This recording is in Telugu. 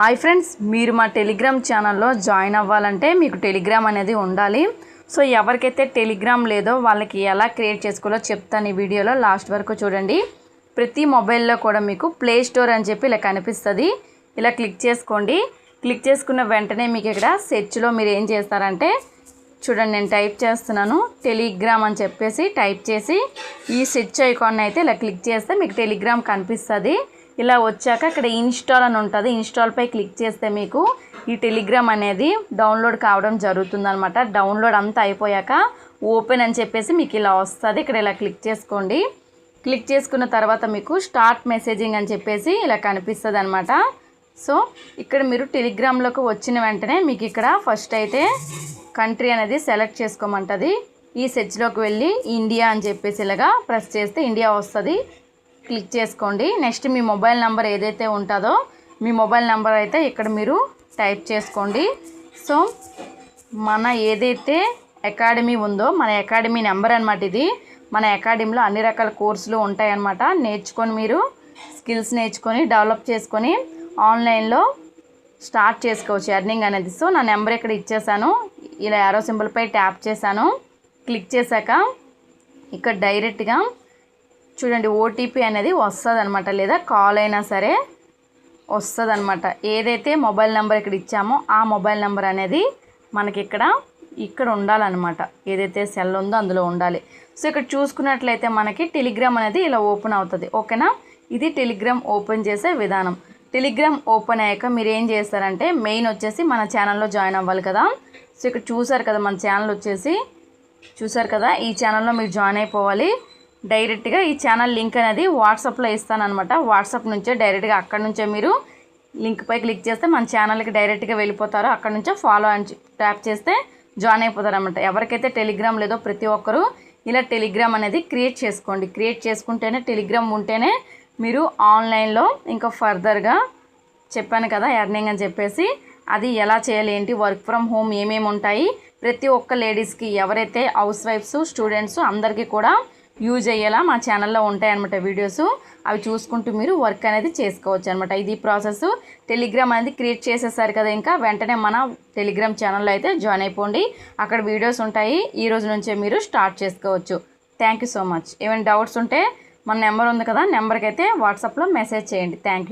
హాయ్ ఫ్రెండ్స్, మీరు మా టెలిగ్రామ్ ఛానల్లో జాయిన్ అవ్వాలంటే మీకు టెలిగ్రామ్ అనేది ఉండాలి. సో ఎవరికైతే టెలిగ్రామ్ లేదో వాళ్ళకి ఎలా క్రియేట్ చేసుకోవాలో చెప్తాను ఈ వీడియోలో. లాస్ట్ వరకు చూడండి. ప్రతి మొబైల్లో కూడా మీకు ప్లే స్టోర్ అని చెప్పి ఇలా కనిపిస్తుంది. ఇలా క్లిక్ చేసుకోండి. క్లిక్ చేసుకున్న వెంటనే మీకు ఇక్కడ సెర్చ్లో మీరు ఏం చేస్తారంటే చూడండి, నేను టైప్ చేస్తున్నాను టెలిగ్రామ్ అని చెప్పేసి టైప్ చేసి ఈ సెర్చ్ ఐకాన్ అయితే ఇలా క్లిక్ చేస్తే మీకు టెలిగ్రామ్ కనిపిస్తుంది. ఇలా వచ్చాక ఇక్కడ ఇన్స్టాల్ అని ఉంటుంది. ఇన్స్టాల్పై క్లిక్ చేస్తే మీకు ఈ టెలిగ్రామ్ అనేది డౌన్లోడ్ కావడం జరుగుతుందన్నమాట. డౌన్లోడ్ అంతా అయిపోయాక ఓపెన్ అని చెప్పేసి మీకు ఇలా వస్తుంది. ఇక్కడ ఇలా క్లిక్ చేసుకోండి. క్లిక్ చేసుకున్న తర్వాత మీకు స్టార్ట్ మెసేజింగ్ అని చెప్పేసి ఇలా కనిపిస్తుంది అనమాట. సో ఇక్కడ మీరు టెలిగ్రామ్లోకి వచ్చిన వెంటనే మీకు ఇక్కడ ఫస్ట్ అయితే కంట్రీ అనేది సెలెక్ట్ చేసుకోమంటుంది. ఈ సెర్చ్లోకి వెళ్ళి ఇండియా అని చెప్పేసి ఇలాగా ప్రెస్ చేస్తే ఇండియా వస్తుంది. క్లిక్ చేసుకోండి. నెక్స్ట్ మీ మొబైల్ నెంబర్ ఏదైతే ఉంటుందో మీ మొబైల్ నెంబర్ అయితే ఇక్కడ మీరు టైప్ చేసుకోండి. సో మన ఏదైతే అకాడమీ ఉందో మన అకాడమీ నెంబర్ అనమాట ఇది. మన అకాడమీలో అన్ని రకాల కోర్సులు ఉంటాయన్నమాట. నేర్చుకొని మీరు స్కిల్స్ నేర్చుకొని డెవలప్ చేసుకొని ఆన్లైన్లో స్టార్ట్ చేసుకోవచ్చు ఎర్నింగ్ అనేది. సో నా నెంబర్ ఇక్కడ ఇచ్చేసాను. ఇలా యారో సింబల్పై ట్యాప్ చేశాను. క్లిక్ చేశాక ఇక్కడ డైరెక్ట్గా చూడండి ఓటీపీ అనేది వస్తుంది అనమాట, లేదా కాల్ అయినా సరే వస్తుంది అనమాట. ఏదైతే మొబైల్ నెంబర్ ఇక్కడ ఇచ్చామో ఆ మొబైల్ నెంబర్ అనేది మనకి ఇక్కడ ఉండాలన్నమాట. ఏదైతే సెల్ ఉందో అందులో ఉండాలి. సో ఇక్కడ చూసుకున్నట్లయితే మనకి టెలిగ్రామ్ అనేది ఇలా ఓపెన్ అవుతుంది. ఓకేనా, ఇది టెలిగ్రామ్ ఓపెన్ చేసే విధానం. టెలిగ్రామ్ ఓపెన్ అయ్యాక మీరు ఏం చేస్తారంటే మెయిన్ వచ్చేసి మన ఛానల్లో జాయిన్ అవ్వాలి కదా. సో ఇక్కడ చూసారు కదా మన ఛానల్ వచ్చేసి చూసారు కదా, ఈ ఛానల్లో మీరు జాయిన్ అయిపోవాలి. డైరెక్ట్గా ఈ ఛానల్ లింక్ అనేది వాట్సాప్లో ఇస్తానమాట. వాట్సాప్ నుంచే డైరెక్ట్గా అక్కడ నుంచే మీరు లింక్పై క్లిక్ చేస్తే మన ఛానల్కి డైరెక్ట్గా వెళ్ళిపోతారు. అక్కడ నుంచే ఫాలో అని ట్యాప్ చేస్తే జాయిన్ అయిపోతారు అనమాట. ఎవరికైతే టెలిగ్రామ్ లేదో ప్రతి ఒక్కరూ ఇలా టెలిగ్రామ్ అనేది క్రియేట్ చేసుకోండి. క్రియేట్ చేసుకుంటేనే టెలిగ్రామ్ ఉంటేనే మీరు ఆన్లైన్లో ఇంకా ఫర్దర్గా చెప్పాను కదా ఎర్నింగ్ అని చెప్పేసి అది ఎలా చేయాలి, ఏంటి, వర్క్ ఫ్రమ్ హోమ్ ఏమేమి ఉంటాయి ప్రతి ఒక్క లేడీస్కి ఎవరైతే హౌస్ వైఫ్స్ స్టూడెంట్స్ అందరికీ కూడా యూజ్ అయ్యేలా మా ఛానల్లో ఉంటాయన్నమాట వీడియోస్. అవి చూసుకుంటూ మీరు వర్క్ అనేది చేసుకోవచ్చు అనమాట. ఇది ప్రాసెస్. టెలిగ్రామ్ అనేది క్రియేట్ చేసేసారు కదా, ఇంకా వెంటనే మన టెలిగ్రామ్ ఛానల్లో అయితే జాయిన్ అయిపోండి. అక్కడ వీడియోస్ ఉంటాయి. ఈ రోజు నుంచే మీరు స్టార్ట్ చేసుకోవచ్చు. Thank you so much. ఏమైనా డౌట్స్ ఉంటే మన నెంబర్ ఉంది కదా, నెంబర్కి అయితే వాట్సాప్లో మెసేజ్ చేయండి. Thank you.